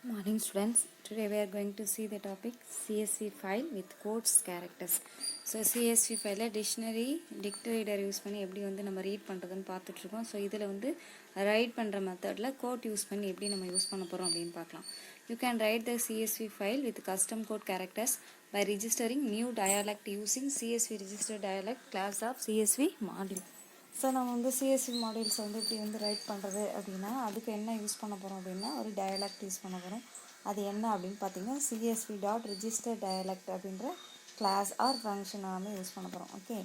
Morning students, today we are going to see the topic CSV file with quotes characters. So CSV file dictionary dictator use பண்ணி எப்படி வந்து நம்ம read பண்ணுறதுன்னு பார்த்துட்ருக்கோம். So இதில் வந்து ரைட் பண்ணுற மெத்தடில் கோட் யூஸ் பண்ணி எப்படி நம்ம யூஸ் பண்ண போகிறோம் அப்படின்னு பார்க்கலாம். You can write the CSV file with custom code characters by registering new dialect using CSV registered dialect class of CSV module. So நம்ம வந்து சிஎஸ்வி மாடியூல்ஸை வந்து இப்படி வந்து ரைட் பண்ணுறது அப்படின்னா அதுக்கு என்ன யூஸ் பண்ண போகிறோம் அப்படின்னா ஒரு டயலாக்ட் யூஸ் பண்ண போகிறோம். அது என்ன அப்படின்னு பார்த்தீங்கன்னா சிஎஸ்வி டாட் ரிஜிஸ்டர் டயலாக்ட் அப்படின்ற கிளாஸ் ஆர் ஃபங்க்ஷன் எல்லாமே யூஸ் பண்ண போகிறோம். Okay,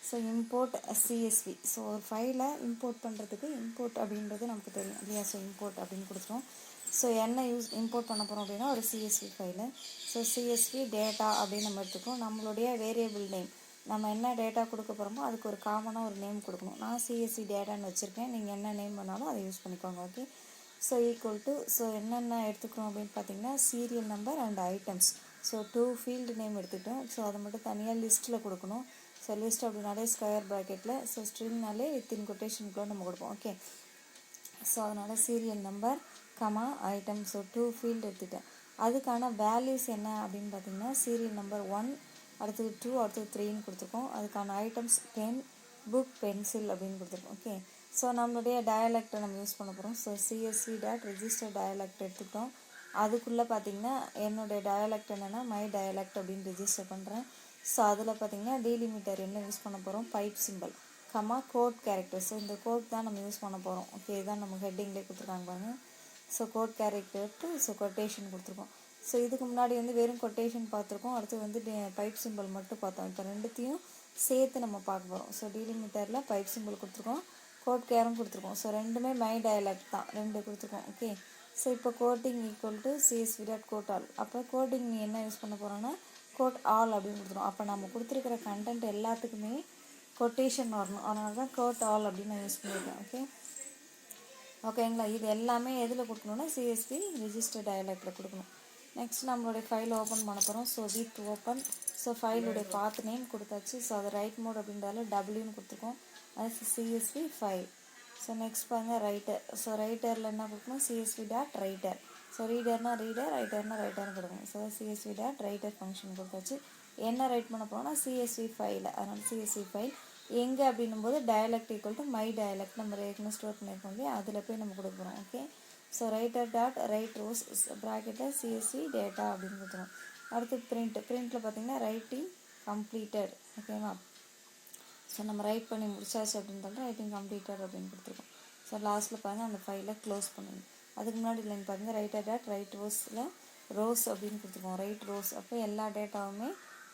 so import CSV. So ஒரு ஃபைலை இம்போர்ட் பண்ணுறதுக்கு இம்போர்ட் அப்படின்றது நமக்கு தெரியும் இல்லையா. ஸோ இம்போர்ட் அப்படின்னு கொடுத்துருவோம். ஸோ என்ன இம்போர்ட் பண்ண போகிறோம் அப்படின்னா ஒரு CSV file. So CSV data அப்படின்னு நம்ம எடுத்துக்கோம். நம்மளுடைய வேரியபிள் நேம் நம்ம என்ன டேட்டா கொடுக்க போகிறோமோ அதுக்கு ஒரு காமனாக ஒரு நேம் கொடுக்கணும். நான் சிஎஸ்சி டேட்டான்னு வச்சுருக்கேன், நீங்கள் என்ன நேம் பண்ணாலும் அதை யூஸ் பண்ணிக்கோங்க. Okay, so equal to so என்னென்ன எடுத்துக்கிறோம் அப்படின்னு பார்த்தீங்கன்னா serial number and items. So 2 field name எடுத்துக்கிட்டோம். ஸோ அதை மட்டும் தனியாக லிஸ்ட்டில் கொடுக்கணும். ஸோ லிஸ்ட் அப்படின்னாலே ஸ்கொயர் ப்ராக்கெட்டில், ஸோ ஸ்ட்ரிங்னாலே வித்தின் கொட்டேஷனுக்குள்ளே நம்ம கொடுப்போம். ஓகே, ஸோ அதனால் serial number comma item. So 2 field எடுத்துக்கிட்டேன். அதுக்கான வேல்யூஸ் என்ன அப்படின்னு பார்த்தீங்கன்னா சீரியல் நம்பர் 1, அடுத்தது 2, அடுத்தது 3ன்னு கொடுத்துருக்கோம். அதுக்கான ஐட்டம்ஸ் பென், புக், பென்சில் அப்படின்னு கொடுத்துருக்கோம். ஓகே, ஸோ நம்மளுடைய டயலாக்டை நம்ம யூஸ் பண்ண போகிறோம். ஸோ சிஎஸ்சி டாட் ரெஜிஸ்டர் டயலாக்ட் எடுத்துக்கிட்டோம். அதுக்குள்ளே பார்த்தீங்கன்னா என்னுடைய டயலாக்ட் என்னென்னா மை டயலாக்ட் அப்படின்னு ரெஜிஸ்டர் பண்ணுறேன். ஸோ அதில் பார்த்தீங்கன்னா டீலிமிட்டர் என்ன யூஸ் பண்ண போகிறோம், pipe symbol comma quote character. So இந்த கோட் தான் நம்ம யூஸ் பண்ண போகிறோம். ஓகே, இதுதான் நம்ம ஹெட்டிங்லேயே கொடுத்துருக்காங்க பாருங்க. So quote character so quotation கொடுத்துருக்கோம். ஸோ இதுக்கு முன்னாடி வந்து வெறும் கொட்டேஷன் பார்த்துருக்கோம். அடுத்து வந்து பைப் சிம்பிள் மட்டும் பார்த்தோம். இப்போ ரெண்டுத்தையும் சேர்த்து நம்ம பார்க்க போகிறோம். ஸோ டீலிமிட்டரில் பைப் சிம்பிள் கொடுத்துருக்கோம், கோட் கேரும் கொடுத்துருக்கோம். ஸோ ரெண்டுமே மை டயலாக்ட் தான், 2 கொடுத்துருக்கோம். ஓகே, ஸோ இப்போ quoting equal to CSV dot quote all. அப்போ கோட்டிங் நீ என்ன யூஸ் பண்ண போகிறோன்னா கோட் ஆல் அப்படின்னு கொடுத்துருவோம். அப்போ நம்ம கொடுத்துருக்கிற கண்டென்ட் எல்லாத்துக்குமே கொட்டேஷன் வரணும். அதனால தான் கோட் ஆல் அப்படின்னு நான் யூஸ் பண்ணியிருக்கேன். ஓகே, ஓகேங்களா. இது எல்லாமே எதில் கொடுக்கணுன்னா சிஎஸ்வி ரிஜிஸ்டர் டயலாக்டில் கொடுக்கணும். நெக்ஸ்ட் நம்மளுடைய ஃபைலை ஓப்பன் பண்ண போகிறோம். So with open. ஸோ ஃபைலுடைய பாத் நேம் கொடுத்தாச்சு. ஸோ அதை ரைட் மோட் அப்படின்றால டபிள்யூன்னு கொடுத்துருக்கோம். அது சிஎஸ்வி ஃபைல். ஸோ நெக்ஸ்ட் பாருங்கள் ரைட்டர். ஸோ ரைட்டரில் என்ன கொடுக்கணும், சிஎஸ்வி டாட் ரைட்டர். ஸோ ரீடர்னா ரீடர், ரைட்டர்னா ரைட்டர்னு கொடுக்கணும். So CSV dot writer function கொடுத்தாச்சு. என்ன ரைட் பண்ண போகிறோம்னா சிஎஸ்வி ஃபைல். அதனால் சிஎஸ்வி ஃபைல் எங்கே அப்படின்னும் போது dialect equal to my dialect நம்ம ஏற்கனவே ஸ்டோர் பண்ணியிருக்கோம் இல்லையா, அதில் போய் நம்ம கொடுக்க போகிறோம். Okay, so writer dot write rows ப்ராக்கெட்டில் சிஎஸ்வி டேட்டா அப்படின்னு கொடுத்துரும். அடுத்து பிரிண்ட்டில் பார்த்தீங்கன்னா ரைட்டிங் கம்ப்ளீட்டட். ஓகேவா. ஸோ நம்ம ரைட் பண்ணி முடிச்சாச்சு அப்படின்னு சொல்லிட்டு ரைட்டிங் கம்ப்ளீட்டட் அப்படின்னு கொடுத்துருக்கோம். ஸோ லாஸ்ட்டில் பாருங்கள் அந்த ஃபைலை க்ளோஸ் பண்ணுங்க. அதுக்கு முன்னாடி லைன் பாருங்கள் ரைட்டர் டாட் ரைட் ரோஸில் ரோஸ் அப்படின்னு கொடுத்துருக்கோம். Write rows. அப்போ எல்லா டேட்டாவுமே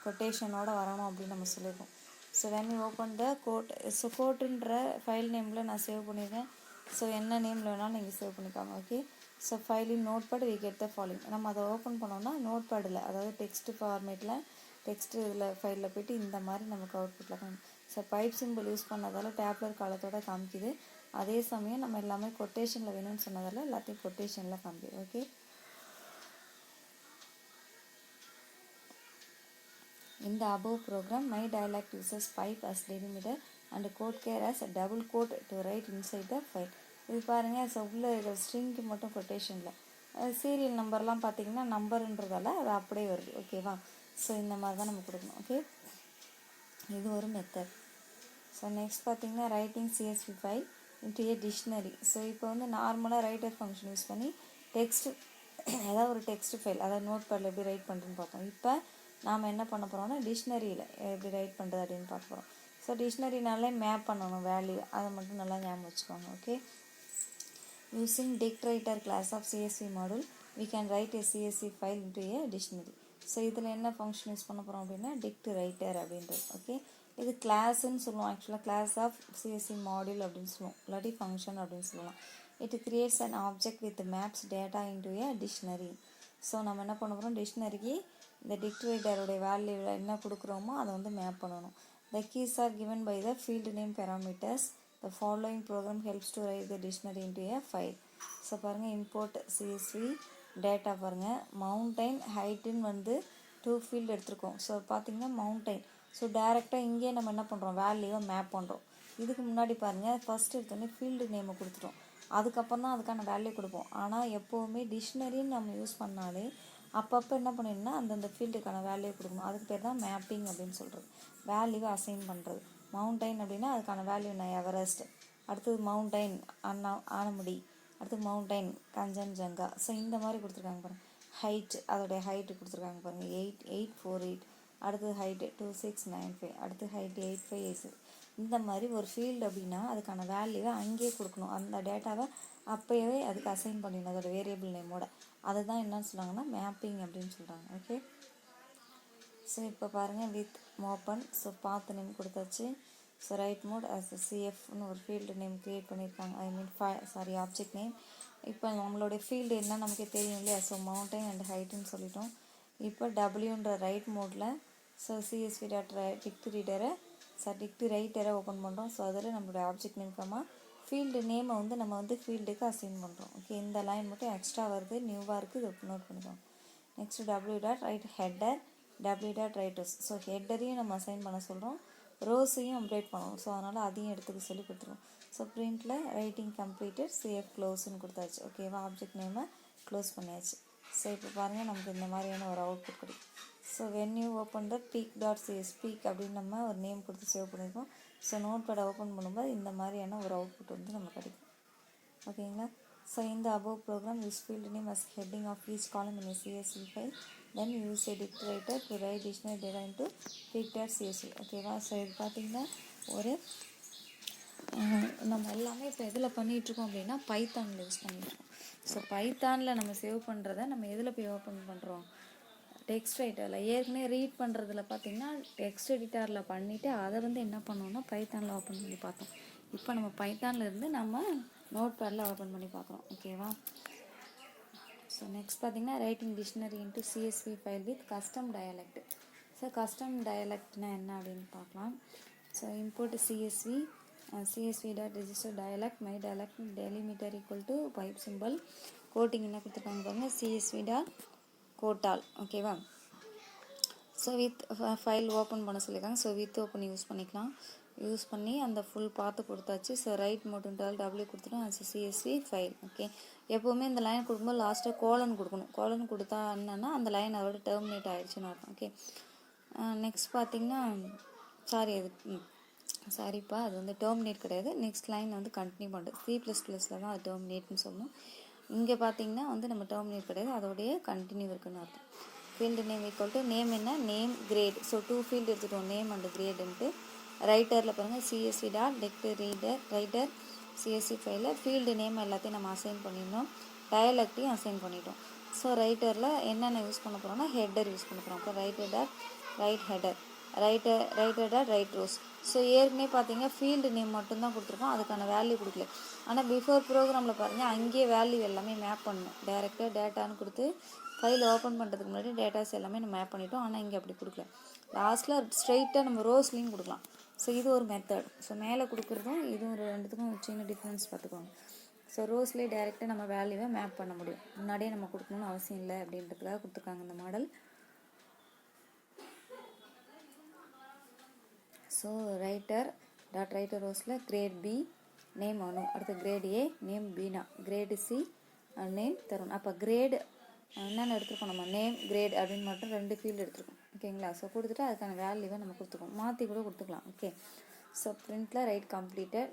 கொட்டேஷனோட வரணும் அப்படின்னு நம்ம சொல்லியிருக்கோம். So when you open the code, so கோட்டுன்ற ஃபைல் நேமில் நான் சேவ் பண்ணியிருக்கேன். ஸோ என்ன நேமில் வேணாலும் நீங்கள் சேவ் பண்ணிக்காங்க. ஓகே, ஸோ ஃபைலின் notepad we get the following. நம்ம அதை ஓப்பன் பண்ணோம்னா நோட் பேடில், அதாவது டெக்ஸ்ட் ஃபார்மேட்டில் டெக்ஸ்ட் இதில் ஃபைலில் போய்ட்டு இந்த மாதிரி நமக்கு அவுட்புட்டில் காணும். ஸோ பைப் சிம்பிள் யூஸ் பண்ணதால் டேப்லர் காலத்தோட காமிக்குது. அதே சமயம் நம்ம எல்லாமே கொட்டேஷனில் வேணும்னு சொன்னதால் எல்லாத்தையும் கொட்டேஷனில் காமிக்குது. Okay, in the above program, my dialect uses pipe as delimiter and quote care as a double quote to write inside the file. இது பாருங்கள். ஸோ உள்ள இருக்கிற ஸ்ட்ரிங்க்கு மட்டும் கொட்டேஷனில், சீரியல் நம்பர்லாம் பார்த்தீங்கன்னா நம்பருன்றதால அது அப்படியே வருது. ஓகேவா. ஸோ இந்த மாதிரி தான் நம்ம கொடுக்கணும். ஓகே, இது ஒரு மெத்தட். ஸோ நெக்ஸ்ட் பார்த்தீங்கன்னா writing CSV file into a dictionary. So இப்போ வந்து நார்மலாக ரைட்டர் ஃபங்க்ஷன் யூஸ் பண்ணி டெக்ஸ்ட், ஏதாவது ஒரு டெக்ஸ்ட் ஃபைல், அதாவது நோட் பேடில் எப்படி ரைட் பண்ணுறதுன்னு பார்த்தோம். இப்போ நாம் என்ன பண்ண போகிறோம்னா டிக்ஷனரியில் எப்படி ரைட் பண்ணுறது அப்படின்னு பார்க்க போகிறோம். ஸோ டிக்ஷனரினாலே மேப் பண்ணணும் வேல்யூ, அதை மட்டும் நல்லா ஞாபகம் வச்சுக்கோங்க. Okay, using dict writer class of CSV module we can write a CSV file into a dictionary. So இதில் என்ன ஃபங்க்ஷன் யூஸ் பண்ண போகிறோம் அப்படின்னா டிக்ட் ரைட்டர் அப்படின்றது. ஓகே, இது கிளாஸ்ன்னு சொல்லுவோம். ஆக்சுவலாக கிளாஸ் ஆஃப் சிஎஸ்வி மாடியூல் அப்படின்னு சொல்லுவோம், இல்லாட்டி ஃபங்க்ஷன் அப்படின்னு சொல்லலாம். It creates an object with maps data into a dictionary. So நம்ம என்ன பண்ண போகிறோம், டிக்ஷனரிக்கு இந்த டிக்டரேட்டருடைய வேல்யூவில் என்ன கொடுக்குறோமோ அதை வந்து மேப் பண்ணணும். The keys are given by the field name parameters. The following program helps to write the dictionary into a file. So பாருங்கள் இம்போர்ட் சிஎஸ்வி டேட்டா பாருங்கள். மவுண்டைன் ஹைட்டுன்னு வந்து 2 ஃபீல்டு எடுத்துருக்கோம். ஸோ பார்த்தீங்கன்னா மவுண்டைன். ஸோ டேரெக்டாக இங்கேயே நம்ம என்ன பண்ணுறோம், வேல்யூவை மேப் பண்ணுறோம். இதுக்கு முன்னாடி பாருங்கள் ஃபஸ்ட் எடுத்தோடனே ஃபீல்டு நேமை கொடுத்துட்டோம். அதுக்கப்புறம் தான் அதுக்கான வேல்யூ கொடுப்போம். ஆனால் எப்போவுமே டிக்ஷனரின்னு நம்ம யூஸ் பண்ணாலே அப்பப்போ என்ன பண்ணிடணும்னா அந்தந்த ஃபீல்டுக்கான வேல்யூ கொடுக்கணும். அதுக்கு பேர் தான் மேப்பிங் அப்படின்னு சொல்கிறது, வேல்யூவை அசைன் பண்ணுறது. மவுண்டைன் அப்படின்னா அதுக்கான வேல்யூ என்ன, எவரெஸ்ட். அடுத்தது மவுண்டைன் ஆனமுடி. அடுத்து மவுண்டைன் கஞ்சன்ஜங்கா. ஸோ இந்த மாதிரி கொடுத்துருக்காங்க பாருங்கள். ஹைட், அதோடைய ஹைட்டு கொடுத்துருக்காங்க பாருங்கள், 8848. அடுத்தது ஹைட்டு 2695. அடுத்து ஹைட்டு 8586. இந்த மாதிரி ஒரு ஃபீல்டு அப்படின்னா அதுக்கான வேல்யூவை அங்கேயே கொடுக்கணும். அந்த டேட்டாவை அப்போவே அதுக்கு அசைன் பண்ணிடணும் அதோட வேரியபிள் நேமோட. அதுதான் என்னன்னு சொல்கிறாங்கன்னா மேப்பிங் அப்படின்னு சொல்கிறாங்க. ஓகே, ஸோ இப்போ பாருங்கள் with open. So path name கொடுத்தாச்சு. ஸோ ரைட் மோட் அஸ் சிஎஃப்னு ஒரு ஃபீல்டு நேம் க்ரியேட் பண்ணியிருக்காங்க. I mean object name. இப்போ நம்மளுடைய ஃபீல்டு என்ன நமக்கு தெரியும் இல்லையா. ஸோ மவுண்டைன் அண்ட் ஹைட்டுன்னு சொல்லிட்டோம். இப்போ டபிள்யூன்ற ரைட் மோடில் ஸோ சிஎஸ்வி டாட் டிக்ட் ரீடரை டிக்ட் ரைட்டரை ஓப்பன் பண்ணுறோம். ஸோ அதில் நம்மளுடைய ஆப்ஜெக்ட் நேம்க்காமல் ஃபீல்டு நேமை வந்து நம்ம வந்து ஃபீல்டுக்கு அசைன் பண்ணுறோம். ஓகே, இந்த லைன் மட்டும் எக்ஸ்ட்ரா வருது, நியூவாக இருக்குது, இது நோட் பண்ணிக்கோங்க. Next W dot write header, W dot write rows. So ஹெட்டரையும் நம்ம அசைன் பண்ண சொல்கிறோம், ரோஸையும் அப்டேட் பண்ணணும். ஸோ அதனால் அதையும் எடுத்துக்க சொல்லி கொடுத்துருவோம். ஸோ பிரிண்டில் ரைட்டிங் கம்ப்ளீட்டட் சேஃப் க்ளோஸ்ன்னு கொடுத்தாச்சு. ஓகேவா, ஆப்ஜெக்ட் நேமை க்ளோஸ் பண்ணியாச்சு. ஸோ இப்போ பாருங்கள் நமக்கு இந்த மாதிரியான ஒரு அவுட்புட் கிடைக்கும். So when you open the peak.cs, peak அப்படின்னு நம்ம ஒரு நேம் கொடுத்து சேவ் பண்ணியிருக்கோம். ஸோ நோட் பேடை ஓப்பன் பண்ணும்போது இந்த மாதிரியான ஒரு அவுட்புட் வந்து நம்ம கிடைக்கும். ஓகேங்களா. ஸோ இந்த above program use field name as heading of each column in a CSV file. Then use a dict writer to write dictionary data into peak.csv. ஓகேவா. ஸோ இது பார்த்திங்கன்னா ஒரு நம்ம எல்லாமே இப்போ எதில் பண்ணிகிட்ருக்கோம் அப்படின்னா பைத்தானில் யூஸ் பண்ணிகிட்ருக்கோம். ஸோ பைத்தானில் நம்ம சேவ் பண்ணுறத நம்ம எதில் போய் ஓப்பன் பண்ணுறோம், டெக்ஸ்ட் ரைட்டரில். ஏற்கனவே ரீட் பண்ணுறதுல பார்த்திங்கன்னா டெக்ஸ்ட் எடிட்டரில் பண்ணிவிட்டு அதை வந்து என்ன பண்ணோன்னா பைத்தானில் ஓப்பன் பண்ணி பார்த்தோம். இப்போ நம்ம பைத்தானில் இருந்து நம்ம நோட் பேடில் ஓப்பன் பண்ணி பார்க்குறோம். ஓகேவா. ஸோ நெக்ஸ்ட் பார்த்திங்கன்னா writing dictionary into CSV file with custom dialect. So custom டயலெக்ட்னா என்ன அப்படின்னு பார்க்கலாம். So import CSV dot register dialect my dialect delimiter equal to pipe symbol. Quoting என்ன கொடுத்துருக்காங்க பாருங்கள், சிஎஸ்வி டாட் கோட்டால். ஓகேவா. ஸோ வித் ஃபைல் ஓப்பன் பண்ண சொல்லியிருக்காங்க. ஸோ வித் ஓப்பன் யூஸ் பண்ணிக்கலாம். யூஸ் பண்ணி அந்த ஃபுல் பார்த்து கொடுத்தாச்சு. ஸோ ரைட் மோட்டுன்றால் டபிள்யூ கொடுத்துட்டோம் as சிஎஸ்வி ஃபைல். ஓகே, எப்போவுமே இந்த லைன் கொடுக்கும்போது லாஸ்ட்டாக கோலன் கொடுக்கணும். கோலன் கொடுத்தா என்னன்னா அந்த லைன் அதோட டெர்மினேட் ஆகிடுச்சுன்னு அர்த்தம். ஓகே, நெக்ஸ்ட் பார்த்திங்கன்னா சாரிப்பா அது வந்து டெர்மினேட் கிடையாது. நெக்ஸ்ட் லைன் வந்து கண்டினியூ பண்ணுறது. C++ல தான் அது டெர்மினேட்னு சொல்லணும். இங்கே பார்த்தீங்கன்னா வந்து நம்ம டெர்மினேட் கிடையாது, அதோடைய கண்டினியூ இருக்குன்னு அர்த்தம். Field name equal to name என்ன, நேம் கிரேட். ஸோ 2 ஃபீல்டு எடுத்துட்டோம், நேம் அண்ட் கிரேடுன்ட்டு. ரைட்டரில் பாருங்கள் CSV dot dict writer CSV ஃபைலில் ஃபீல்டு நேம் எல்லாத்தையும் நம்ம அசைன் பண்ணிடணும், டயலெக்டையும் அசைன் பண்ணிட்டோம். ஸோ ரைட்டரில் என்னென்ன யூஸ் பண்ண போகிறோம்னா ஹெட்டர் யூஸ் பண்ண போகிறோம். அப்போ writer dot write header, writer dot write rows. So ஏற்கனவே பார்த்தீங்கன்னா ஃபீல்டு நேம் மட்டும்தான் கொடுத்துருக்கோம், அதுக்கான வேல்யூ கொடுக்கல. ஆனால் பிஃபோர் ப்ரோக்ராமில் பாருங்கள் அங்கேயே வேல்யூ எல்லாமே மேப் பண்ணணும். டேரெக்டாக டேட்டான்னு கொடுத்து ஃபைல் ஓப்பன் பண்ணுறதுக்கு முன்னாடி டேட்டாஸ் எல்லாமே நம்ம மேப் பண்ணிட்டோம். ஆனால் இங்கே அப்படி கொடுக்கல. லாஸ்ட்டில் ஸ்ட்ரைட்டாக நம்ம ரோஸ்லையும் கொடுக்கலாம். ஸோ இது ஒரு மெத்தட். ஸோ மேலே கொடுக்குறதும் இதுவும் ரெண்டுத்துக்கும் சின்ன டிஃப்ரென்ஸ் பார்த்துக்கோங்க. ஸோ ரோஸ்லேயே டேரெக்டாக நம்ம வேல்யூவை மேப் பண்ண முடியும், முன்னாடியே நம்ம கொடுக்கணும்னு அவசியம் இல்லை அப்படின்றதுக்காக கொடுத்துருக்காங்க இந்த model. So writer dot writer ரோஸில் கிரேட் பி நேம் அனு, அடுத்து grade A name Beena, grade C name Tarun. அப்போ கிரேடு என்னென்ன எடுத்துருக்கோம், நம்ம நேம் கிரேட் அப்படின்னு மட்டும் 2 ஃபீல்டு எடுத்துருக்கோம். ஓகேங்களா. ஸோ கொடுத்துட்டு அதுக்கான வேல்யூவை நம்ம கொடுத்துருக்கோம், மாற்றி கூட கொடுத்துக்கலாம். ஓகே, ஸோ பிரிண்டில் ரைட் கம்ப்ளீட்டட்.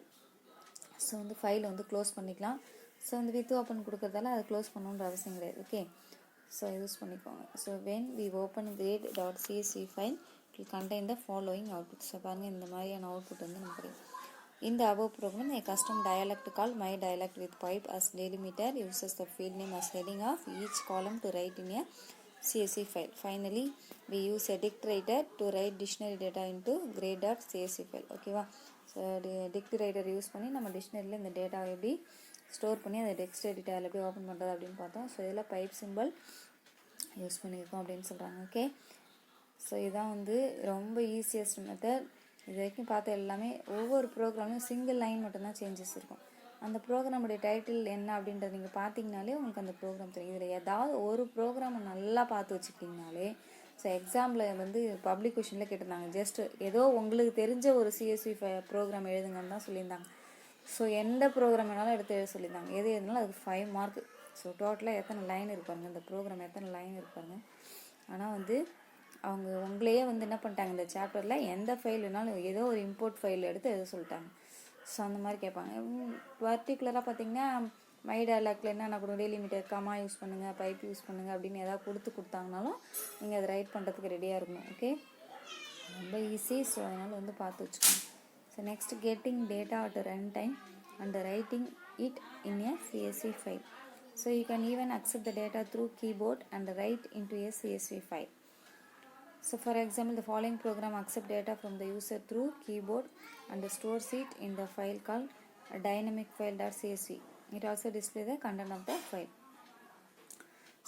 ஸோ வந்து ஃபைல் வந்து க்ளோஸ் பண்ணிக்கலாம். ஸோ வந்து வித் ஓப்பன் கொடுக்குறதால அதை க்ளோஸ் பண்ணணுன்ற அவசியம் கிடையாது. ஓகே, ஸோ யூஸ் பண்ணிக்கோங்க. So when we open grade dot CSV file it will contain the following output. So பாருங்கள் இந்த மாதிரியான அவுட்புட் வந்து நமக்கு கிடைக்கும். இந்த above program a custom dialect called my dialect with pipe as delimiter uses the field name as heading of each column to write in a CSV file. Finally, we use a dict writer to write dictionary data into grade.csv file. ஓகேவா. So dict writer use பண்ணி நம்ம டிக்ஷனரியில் இந்த டேட்டாவை எப்படி store பண்ணி அதை text எடிட்டரில் எப்படி open பண்ணுறது அப்படின்னு பார்த்தோம். ஸோ இதில் பைப் சிம்பிள் யூஸ் பண்ணியிருக்கோம் அப்படின்னு சொல்கிறாங்க. ஓகே, ஸோ இதுதான் வந்து ரொம்ப ஈஸியஸ்ட் மெத்தட். இது வரைக்கும் பார்த்த எல்லாமே ஒவ்வொரு ப்ரோக்ராம்லையும் சிங்கிள் லைன் மட்டும்தான் சேஞ்சஸ் இருக்கும். அந்த ப்ரோக்ராமுடைய டைட்டில் என்ன அப்படின்றத நீங்கள் பார்த்தீங்கனாலே உங்களுக்கு அந்த ப்ரோக்ராம் தெரியும். இதில் ஏதாவது ஒரு ப்ரோக்ராமை நல்லா பார்த்து வச்சுக்கிட்டிங்கனாலே, ஸோ எக்ஸாமில் வந்து பப்ளிக் கொஷினில் கேட்டிருந்தாங்க, ஜஸ்ட் ஏதோ உங்களுக்கு தெரிஞ்ச ஒரு சிஎஸ்வி ப்ரோக்ராம் எழுதுங்கன்னு தான் சொல்லியிருந்தாங்க. ஸோ எந்த ப்ரோக்ராம் வேணாலும் எடுத்து எழுத சொல்லியிருந்தாங்க, எது எதுனாலும் அதுக்கு 5 மார்க்கு. ஸோ டோட்டலாக எத்தனை லைன் இருப்பாங்க, இந்த ப்ரோக்ராம் எத்தனை லைன் இருப்பாங்க. ஆனால் வந்து அவங்க உங்களையே வந்து என்ன பண்ணிட்டாங்க, இந்த சாப்டரில் எந்த ஃபைல் வேணாலும் ஏதோ ஒரு இம்போர்ட் ஃபைல் எடுத்து எழுத சொல்லிட்டாங்க. ஸோ அந்த மாதிரி கேட்பாங்க. பர்டிகுலராக பார்த்தீங்கன்னா மை டயலாக்ல என்னென்ன கூட டெலிமிட்டர் கமா யூஸ் பண்ணுங்கள், பைப் யூஸ் பண்ணுங்கள் அப்படின்னு ஏதாவது கொடுத்தாங்கனாலும் நீங்கள் அதை ரைட் பண்ணுறதுக்கு ரெடியாக இருக்கணும். ஓகே, ரொம்ப ஈஸி. ஸோ அதனால் வந்து பார்த்து வச்சுக்கோங்க. So next getting data at run time and writing it in a CSV file. So you can even accept the data through keyboard and write into a CSV file. So for example, the following program accept data from the user through keyboard and stores it in the file called dynamic file.csv. It also displays the content of the file.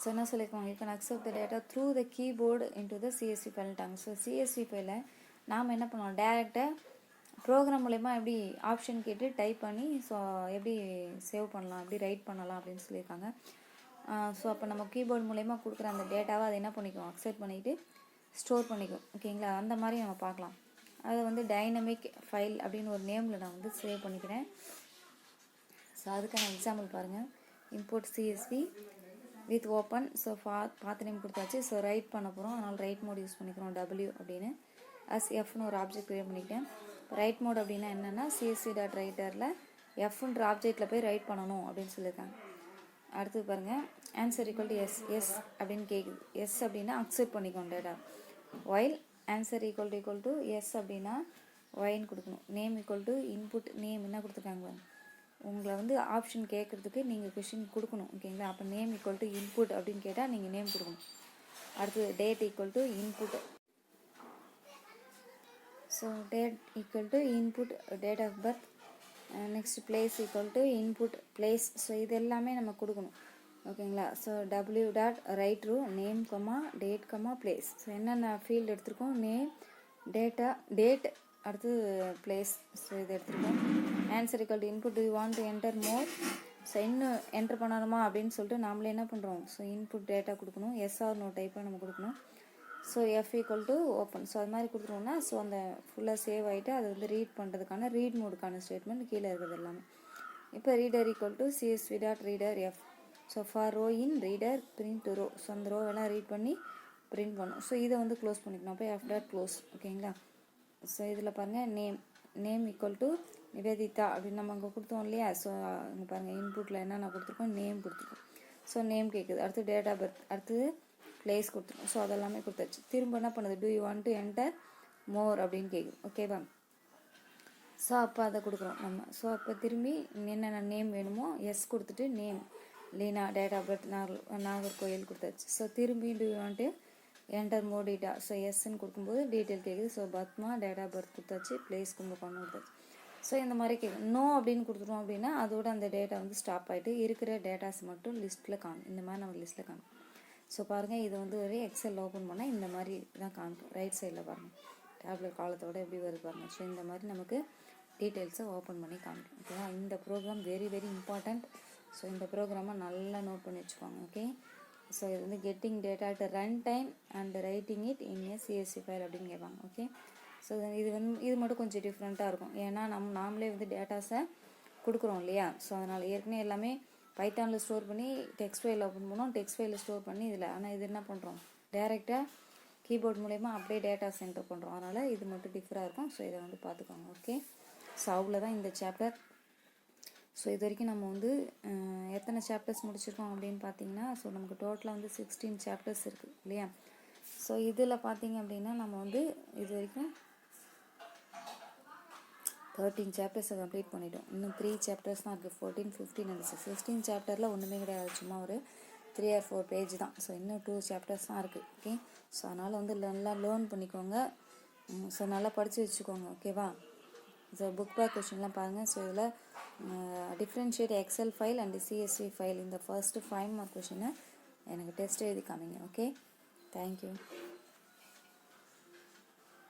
So என்ன சொல்லியிருக்கோம், you can accept the data through the keyboard into the CSV file. So CSV ஃபைலை நாம் என்ன பண்ணுவோம், டேரெக்டாக program மூலமா எப்படி option கேட்டு டைப் பண்ணி ஸோ எப்படி சேவ் பண்ணலாம், எப்படி ரைட் பண்ணலாம் அப்படின்னு சொல்லியிருக்காங்க. ஸோ அப்போ நம்ம கீபோர்டு மூலமா கொடுக்குற அந்த டேட்டாவை அதை என்ன பண்ணிக்குவோம், அக்செப்ட் பண்ணிவிட்டு ஸ்டோர் பண்ணிக்குவோம். ஓகேங்களா, அந்த மாதிரி நம்ம பார்க்கலாம். அதை வந்து டைனமிக் ஃபைல் அப்படின்னு ஒரு நேமில் நான் வந்து சேவ் பண்ணிக்கிறேன். ஸோ அதுக்கான எக்ஸாம்பிள் பாருங்கள், import CSV with open. So path name கொடுத்தாச்சு. ஸோ ரைட் பண்ண போகிறோம், அதனால் ரைட் மோட் யூஸ் பண்ணிக்கிறோம், W அப்படின்னு. எஃப்னு ஒரு ஆப்ஜெக்ட் க்ரியேட் பண்ணிக்கிட்டேன். ரைட் மோட் அப்படின்னா என்னென்னா CSV.writerல எஃப்ன்ற ஆப்ஜெக்டில் போய் ரைட் பண்ணணும் அப்படின்னு சொல்லியிருக்காங்க. அடுத்து பாருங்கள், ஆன்சர் ஈக்குவல் டு எஸ் அப்படின்னு கேட்குது. எஸ் அப்படின்னா அக்செப்ட் பண்ணிக்கணும் data. While answer equal to yes அப்படின்னா ஒயின்னு கொடுக்கணும். Name equal to input name என்ன கொடுத்துருக்காங்க, உங்களை வந்து ஆப்ஷன் கேட்குறதுக்கு நீங்கள் கொஷின் கொடுக்கணும். ஓகேங்களா, அப்போ நேம் ஈக்குவல் டு இன்புட் அப்படின்னு கேட்டால் நீங்கள் நேம் கொடுக்கணும். அடுத்து date equal to input. So date equal to input date of birth. Next place equal to input place. So இது எல்லாமே நம்ம கொடுக்கணும். ஓகேங்களா, so W dot write row name comma date comma place. So என்னென்ன field எடுத்திருக்கோம், name, data, date, அடுத்து place. So இது எடுத்திருக்கோம். Answer equal to input do you want to enter more. So இன்னும் என்டர் பண்ணணுமா அப்படின்னு சொல்லிட்டு நாமளே என்ன பண்ணுறோம், ஸோ இன்புட் டேட்டா கொடுக்கணும். எஸ்ஆர் நோ டைப்பாக நம்ம கொடுக்கணும். So F equal to open. So அது மாதிரி கொடுத்துருவோம்னா ஸோ அந்த ஃபுல்லாக சேவ் ஆகிட்டு அதை வந்து ரீட் பண்ணுறதுக்கான ரீட் மோடுக்கான ஸ்டேட்மெண்ட் கீழே இருக்கிறது எல்லாமே. இப்போ reader equal to CSV dot reader f. So for row in reader print row. So அந்த ரோவெல்லாம் ரீட் பண்ணி பிரிண்ட் பண்ணும். ஸோ இதை வந்து க்ளோஸ் பண்ணிக்கணும். அப்போ எஃப் டாட் க்ளோஸ். ஓகேங்களா, ஸோ இதில் பாருங்கள் நேம் ஈக்குவல் டு நிவேதிதா அப்படின்னு நம்ம அங்கே கொடுத்தோம் இல்லையா. ஸோ இங்கே பாருங்கள், இன்புட்டில் என்னென்ன கொடுத்துருக்கோம், நேம் கொடுத்துருக்கோம். ஸோ நேம் கேட்குது. அடுத்து டேட் ஆஃப் பர்த், அடுத்தது பிளேஸ் கொடுத்துருக்கோம். ஸோ அதெல்லாமே கொடுத்தாச்சு. திரும்ப என்ன பண்ணுது, do you want to enter more அப்படின்னு கேட்குது. ஓகேவா, ஸோ அப்போ அதை கொடுக்குறோம் நம்ம. ஸோ அப்போ திரும்பி என்னென்ன நேம் வேணுமோ எஸ் கொடுத்துட்டு name Leena, date of birth Nagercoil கொடுத்தாச்சு. ஸோ திரும்பி do you want to enter more data. So எஸ்ன்னு கொடுக்கும்போது டீட்டெயில் கேட்குது. So Padma, date of birth கொடுத்தாச்சு, பிளேஸ் கும்பகோணம் கொடுத்தாச்சு. ஸோ இந்த மாதிரி கேட்கும். நோ அப்படின்னு கொடுத்துட்டோம் அப்படின்னா அதோட அந்த டேட்டா வந்து ஸ்டாப் ஆகிட்டு இருக்கிற டேட்டாஸ் மட்டும் லிஸ்ட்டில் காணும். இந்த மாதிரி நம்ம லிஸ்ட்டில் காணும். ஸோ பாருங்கள், இது வந்து ஒரு எக்ஸல் ஓப்பன் பண்ணால் இந்த மாதிரி தான் காமிக்கும். ரைட் சைடில் பாருங்கள், டேப்லெட் காலத்தோட எப்படி வருது பாருங்கள். ஸோ இந்த மாதிரி நமக்கு டீட்டெயில்ஸை ஓப்பன் பண்ணி காமிக்கும். ஓகேவா, இந்த program very very important. So இந்த ப்ரோக்ராமை நல்லா நோட் பண்ணி வச்சுக்கோங்க. ஓகே, ஸோ இது வந்து getting data at run time and writing it in A CSV file அப்படின்னு கேட்பாங்க. ஓகே, ஸோ இது மட்டும் கொஞ்சம் டிஃப்ரெண்ட்டாக இருக்கும். ஏன்னா நாமளே வந்து டேட்டாஸை கொடுக்குறோம் இல்லையா. ஸோ அதனால் ஏற்கனவே எல்லாமே பைத்தானில் ஸ்டோர் பண்ணி டெக்ஸ்ட் ஃபைல் ஓப்பன் பண்ணோம், டெக்ஸ்ட் ஃபைலில் ஸ்டோர் பண்ணி இதில். ஆனால் இது என்ன பண்ணுறோம், டேரெக்டாக கீபோர்ட் மூலயமா அப்படியே டேட்டாஸ் என்டர் பண்ணுறோம். அதனால் இது மட்டும் டிஃப்ரெண்டாக இருக்கும். ஸோ இதை வந்து பார்த்துக்கோங்க. ஓகே, ஸோ அவ்வளோதான் இந்த சாப்டர். ஸோ இது வரைக்கும் நம்ம வந்து எத்தனை சாப்டர்ஸ் முடிச்சிருக்கோம் அப்படின்னு பார்த்தீங்கன்னா, ஸோ நமக்கு டோட்டலாக வந்து 16 சாப்டர்ஸ் இருக்குது இல்லையா. ஸோ இதில் பார்த்தீங்க அப்படின்னா நம்ம வந்து இது வரைக்கும் 13 சாப்டர்ஸை கம்ப்ளீட் பண்ணிட்டோம். இன்னும் 3 சாப்டர்ஸ் தான் இருக்குது, 14, 15 and 16 சாப்டரில் ஒன்றுமே கிடையாது, சும்மா ஒரு 3 or 4 பேஜ் தான். ஸோ இன்னும் 2 சாப்டர்ஸ் தான் இருக்குது. ஓகே, ஸோ அதனால் வந்து நல்லா லேர்ன் பண்ணிக்கோங்க. ஸோ நல்லா படித்து வச்சுக்கோங்க. ஓகேவா, ஸோ புக் பேக் கொஷின்லாம் பாருங்கள். ஸோ இதில் differentiate excel file and CSV file இந்த ஃபர்ஸ்ட்டு 5 மார்க் கொஷினை எனக்கு டெஸ்ட் எழுதி காமிங்க. Okay, thank you.